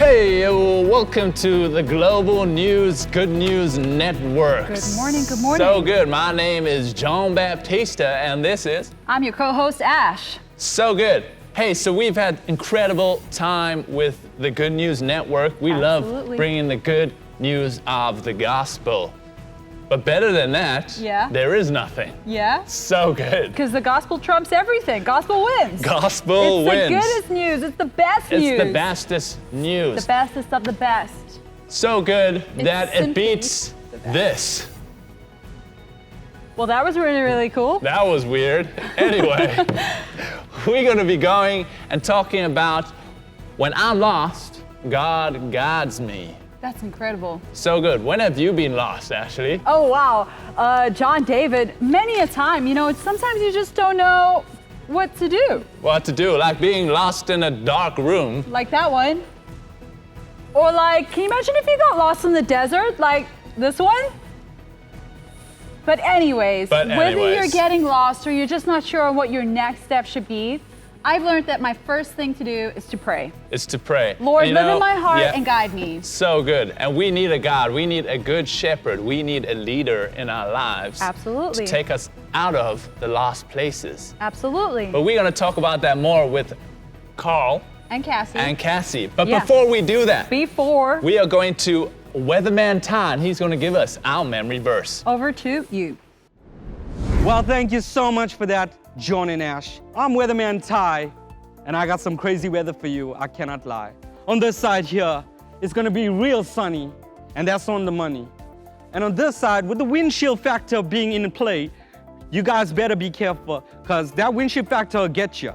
Hey, welcome to the Global News Good News Network. Good morning, good morning. So good. My name is John Baptista, and this is... I'm your co-host, Ash. So good. Hey, so we've had incredible time with the Good News Network. We love bringing the good news of the gospel. But better than that, there is nothing. Yeah? So good. Because the gospel trumps everything. Gospel wins. Gospel wins. It's the goodest news. It's the best news. It's the bestest news. The bestest of the best. So good that it beats this. Well, that was really, really cool. That was weird. Anyway, we're going to be going and talking about when I'm lost, God guides me. That's incredible. So good. When have you been lost, Ashley? Oh, wow. John David, many a time. You know, sometimes you just don't know what to do. What to do, like being lost in a dark room. Like that one. Or like, can you imagine if you got lost in the desert, like this one? But anyways, whether you're getting lost or you're just not sure on what your next step should be, I've learned that my first thing to do is to pray. It's to pray. Lord, live in my heart and guide me. So good. And we need a God. We need a good shepherd. We need a leader in our lives. Absolutely. To take us out of the lost places. Absolutely. But we're going to talk about that more with Carl. And Cassie. But before we do that, we are going to Weatherman Ty, and he's going to give us our memory verse. Over to you. Well, thank you so much for that, John and Ash. I'm Weatherman Ty, and I got some crazy weather for you, I cannot lie. On this side here, it's gonna be real sunny, and that's on the money. And on this side, with the windshield factor being in play, you guys better be careful, because that windshield factor will get you.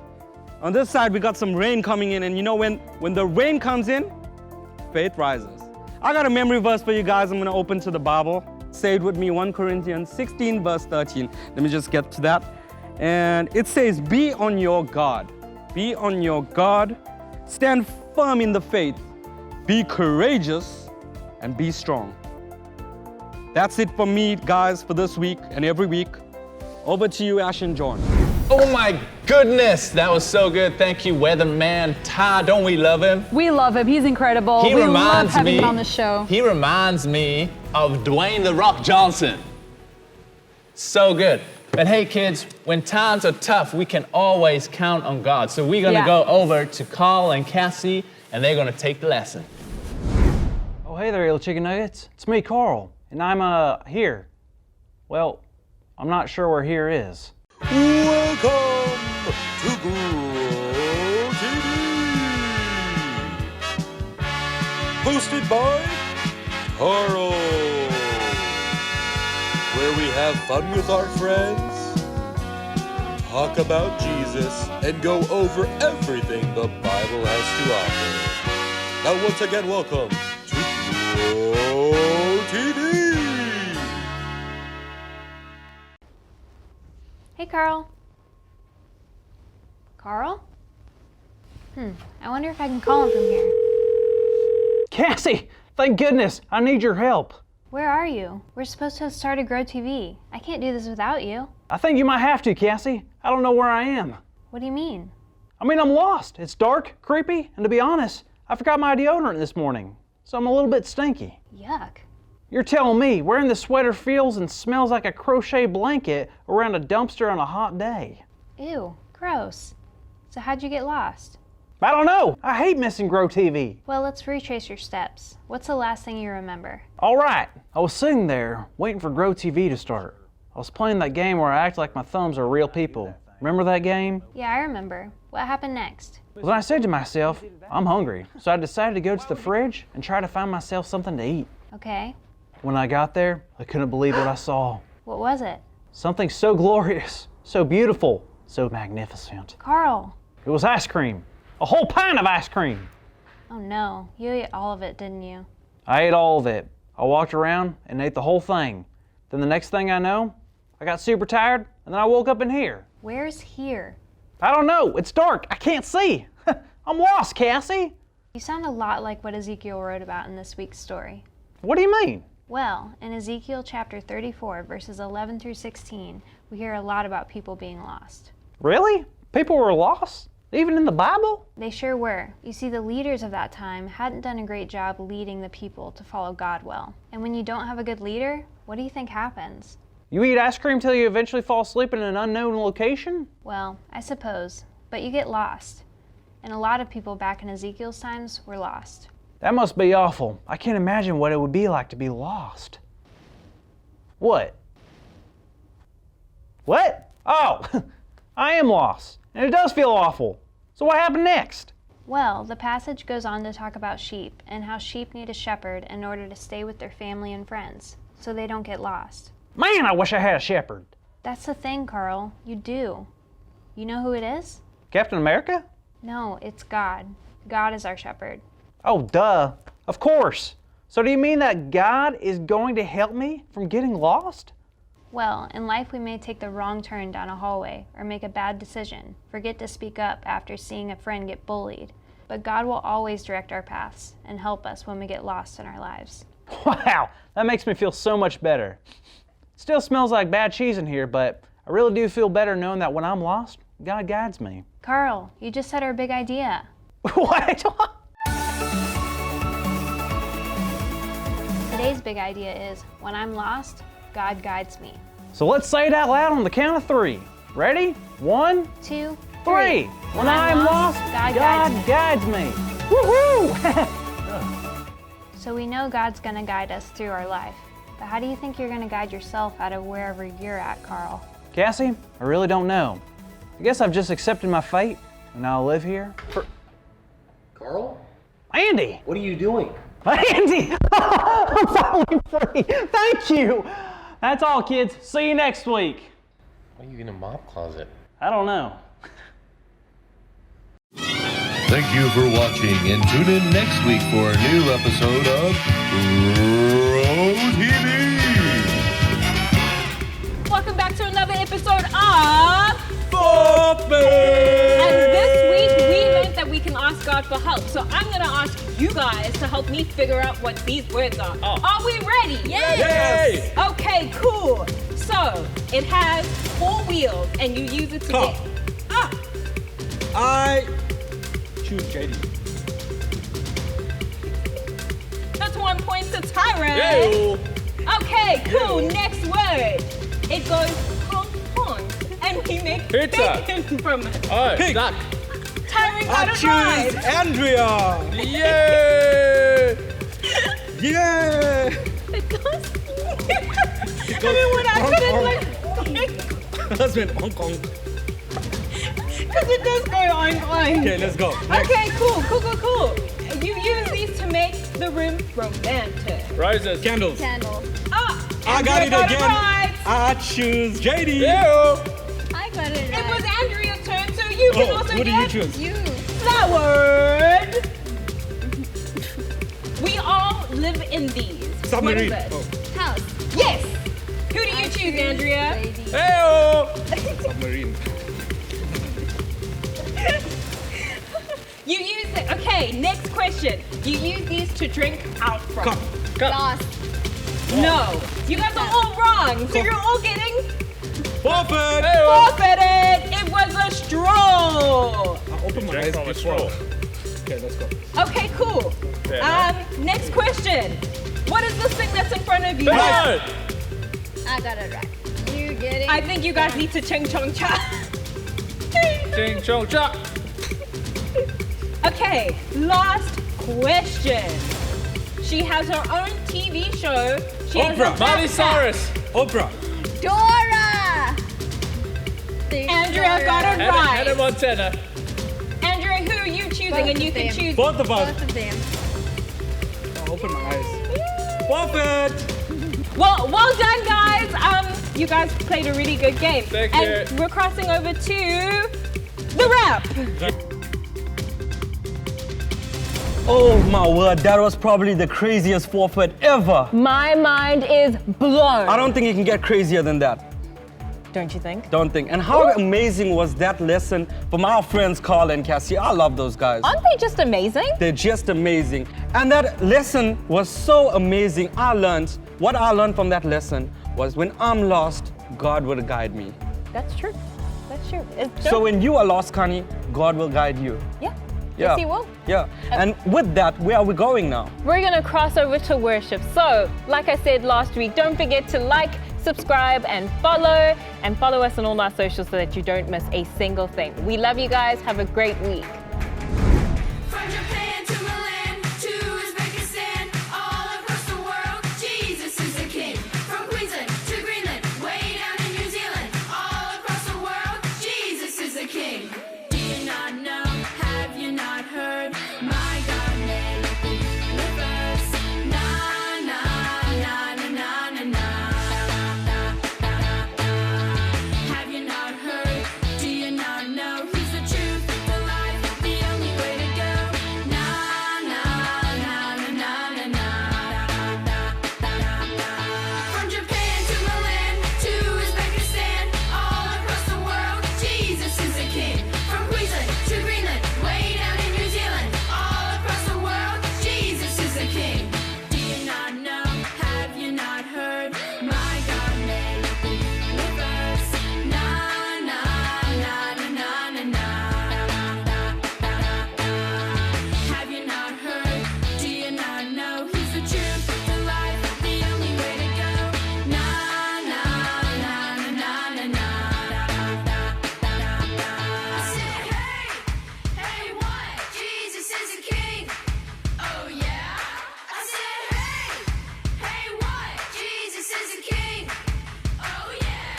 On this side, we got some rain coming in, and you know when the rain comes in, faith rises. I got a memory verse for you guys. I'm gonna open to the Bible. Say it with me, 1 Corinthians 16, verse 13. Let me just get to that. And it says, be on your guard. Be on your guard. Stand firm in the faith. Be courageous and be strong. That's it for me, guys, for this week and every week. Over to you, Ash and John. Oh my goodness, that was so good. Thank you, Weatherman Ty. Don't we love him? We love him. He's incredible. We love having him on the show. He reminds me of Dwayne "The Rock" Johnson. So good. But hey, kids, when times are tough, we can always count on God. So we're going to go over to Carl and Cassie, and they're going to take the lesson. Oh, hey there, little chicken nuggets. It's me, Carl, and I'm here. Well, I'm not sure where here is. Welcome to Grow TV, hosted by Carl, where we have fun with our friends, talk about Jesus, and go over everything the Bible has to offer. Now, once again, welcome to Grow TV. Hey, Carl. Carl? I wonder if I can call him from here. Cassie, thank goodness. I need your help. Where are you? We're supposed to have started Grow TV. I can't do this without you. I think you might have to, Cassie. I don't know where I am. What do you mean? I mean, I'm lost. It's dark, creepy, and to be honest, I forgot my deodorant this morning, so I'm a little bit stinky. Yuck. You're telling me wearing the sweater feels and smells like a crochet blanket around a dumpster on a hot day. Ew, gross. So how'd you get lost? I don't know. I hate missing Grow TV. Well, let's retrace your steps. What's the last thing you remember? All right. I was sitting there waiting for Grow TV to start. I was playing that game where I act like my thumbs are real people. Remember that game? Yeah, I remember. What happened next? Well, then I said to myself, I'm hungry. So I decided to go to the fridge and try to find myself something to eat. Okay. When I got there, I couldn't believe what I saw. What was it? Something so glorious, so beautiful, so magnificent. Carl. It was ice cream. A whole pint of ice cream. Oh no, you ate all of it, didn't you? I ate all of it. I walked around and ate the whole thing. Then the next thing I know, I got super tired and then I woke up in here. Where's here? I don't know. It's dark. I can't see. I'm lost, Cassie. You sound a lot like what Ezekiel wrote about in this week's story. What do you mean? Well, in Ezekiel chapter 34, verses 11 through 16, we hear a lot about people being lost. Really? People were lost? Even in the Bible? They sure were. You see, the leaders of that time hadn't done a great job leading the people to follow God well. And when you don't have a good leader, what do you think happens? You eat ice cream till you eventually fall asleep in an unknown location? Well, I suppose. But you get lost. And a lot of people back in Ezekiel's times were lost. That must be awful. I can't imagine what it would be like to be lost. What? What? Oh, I am lost. And it does feel awful. So what happened next? Well, the passage goes on to talk about sheep and how sheep need a shepherd in order to stay with their family and friends, so they don't get lost. Man, I wish I had a shepherd. That's the thing, Carl. You do. You know who it is? Captain America? No, it's God. God is our shepherd. Oh, duh. Of course. So do you mean that God is going to help me from getting lost? Well, in life we may take the wrong turn down a hallway or make a bad decision, forget to speak up after seeing a friend get bullied. But God will always direct our paths and help us when we get lost in our lives. Wow, that makes me feel so much better. Still smells like bad cheese in here, but I really do feel better knowing that when I'm lost, God guides me. Carl, you just said our big idea. What? Today's big idea is, when I'm lost, God guides me. So let's say it out loud on the count of 3. Ready? 1, 2, 3. When I'm lost, God guides me. Woohoo! So we know God's gonna guide us through our life. But how do you think you're gonna guide yourself out of wherever you're at, Carl? Cassie, I really don't know. I guess I've just accepted my fate, and I'll live here for... Carl? Andy! What are you doing? Andy! I'm finally free! Thank you! That's all, kids. See you next week. Why are you in a mop closet? I don't know. Thank you for watching, and tune in next week for a new episode of Pro TV. Welcome back to another episode of Forfeit! And this week we learned that we can ask God for help. So I'm gonna ask you guys to help me figure out what these words are. Are we ready? Yes! Okay, cool. So it has 4 wheels and you use it to Car. get I choose JD. That's 1 point to Tyron. Okay, cool. Next word. It goes pong pong and we make Pizza. bacon from it. Oh, Pig. duck. Tyron I got it choose right. Andrea. Yay! Yeah! It goes. I mean, when I couldn't like. Husband, Hong Kong. Because it does go on. Okay, let's go. Next. Okay, cool. You use these to make the room romantic. Roses. Candles. Candle. Ah, I got it Andrea again. right. I choose JD. Ew. I got it It was Andrea's turn, so you can Oh, also what do you get choose? You. that word. We all live in these. Submarine. What is it? Oh, House. Yes. Who do you choose, Andrea? Ew. submarine. You use it. Okay, next question. You use these to drink out from. Cup. Glass. No. You guys are all wrong. So you're all getting Forfeit! forfeited. It was a straw. I opened my eyes before. Okay, let's go. Okay, cool. Fair enough. Next question. What is this thing that's in front of you? Bird. I got it right. You getting? I think you guys need to ching chong cha. Ching chong cha. Okay, last question. She has her own TV show. She has Oprah. a Miley backpack. Cyrus. Oprah. Dora. Andrea got it Hannah right. Montana. Andrea, who are you choosing? And you can choose. Both of us. Both of them. I'll open my eyes. Forfeit! Well done, guys. You guys played a really good game. Thank and you. we're crossing over to the wrap. Oh my word, that was probably the craziest forfeit ever. My mind is blown. I don't think it can get crazier than that. Don't you think? Don't think. And how amazing was that lesson from our friends Carl and Cassie? I love those guys. Aren't they just amazing? They're just amazing. And that lesson was so amazing. What I learned from that lesson was when I'm lost, God will guide me. That's true. true. So when you are lost, Connie, God will guide you. Yeah. Yeah. Yes, He will. Yeah. And with that, where are we going now? We're gonna cross over to worship. So, like I said last week, don't forget to like, subscribe, and follow us on all our socials so that you don't miss a single thing. We love you guys. Have a great week. From Japan to Milan to Uzbekistan, all across the world, Jesus is the King. From Queensland to Greenland, way down in New Zealand, all across the world, Jesus is the King. Do you not know? Have you not heard? My God never with us. Na na na na na na na. Have you not heard? Do you not know? He's the truth, the life, the only way to go. Na na na na na na na. From Japan to Milan to Uzbekistan, all across the world, Jesus is the King. From Queensland to Greenland, way down in New Zealand, all across the world, Jesus is the King. Do you not know? Have you not heard? My God never with us. Na na na na na na na. Have you not heard? Do you not know? He's the truth, the life, the only way to go. Na na na na na na na. I said, hey, hey, what? Jesus is the King. Oh yeah. I said, hey, hey, what? Jesus is the King. Oh yeah.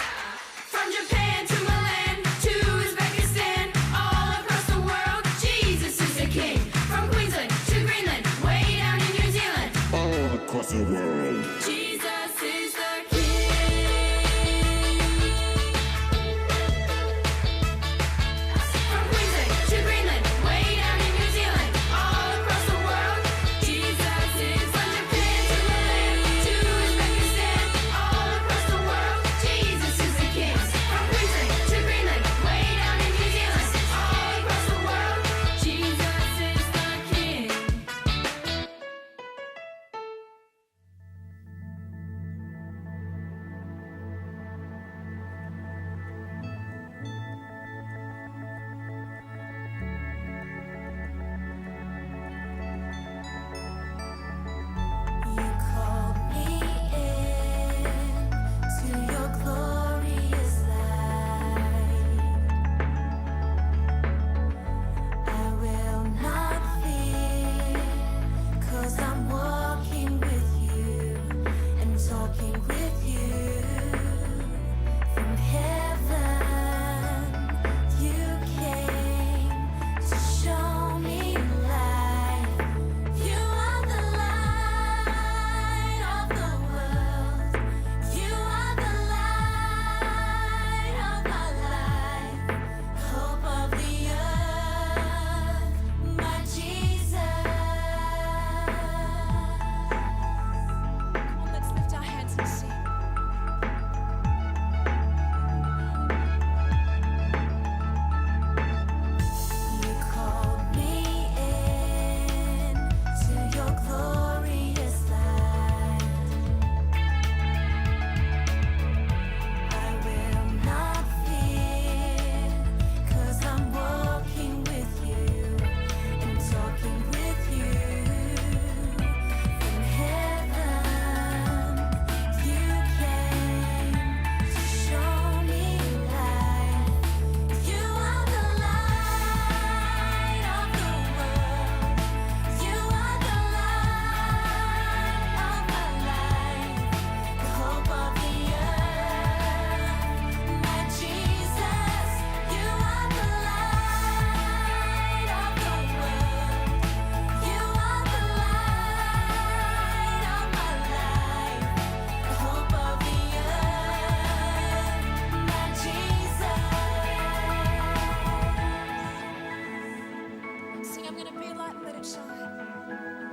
From Japan to Milan to Uzbekistan, all across the world, Jesus is the King. From Queensland to Greenland, way down in New Zealand, all across the world. Jesus is the King. From Queensland to Greenland, way down in New Zealand, all across the world, Jesus is. From Japan to Milan to Uzbekistan, all across the world, Jesus is the King. From Queensland to Greenland, way down in New Zealand, all across the world, Jesus is the King. You called me in to your glorious light. I will not fear, 'cause I'm walking with you and talking with you. From heaven you came to show me light. You are the light of the world. You are the light of my life. Hope of the earth, my Jesus. Come on, let's lift our hands and sing. You called me in to your glorious light. I will not fear, 'cause I'm walking with you and talking with you. From heaven you came to show me light. You are the light of the world. You are the light of my life. The hope of the earth, my Jesus. You are the light of the world. You are the light of my life. The hope of the earth, my Jesus. Sing, I'm gonna be a light and let it shine.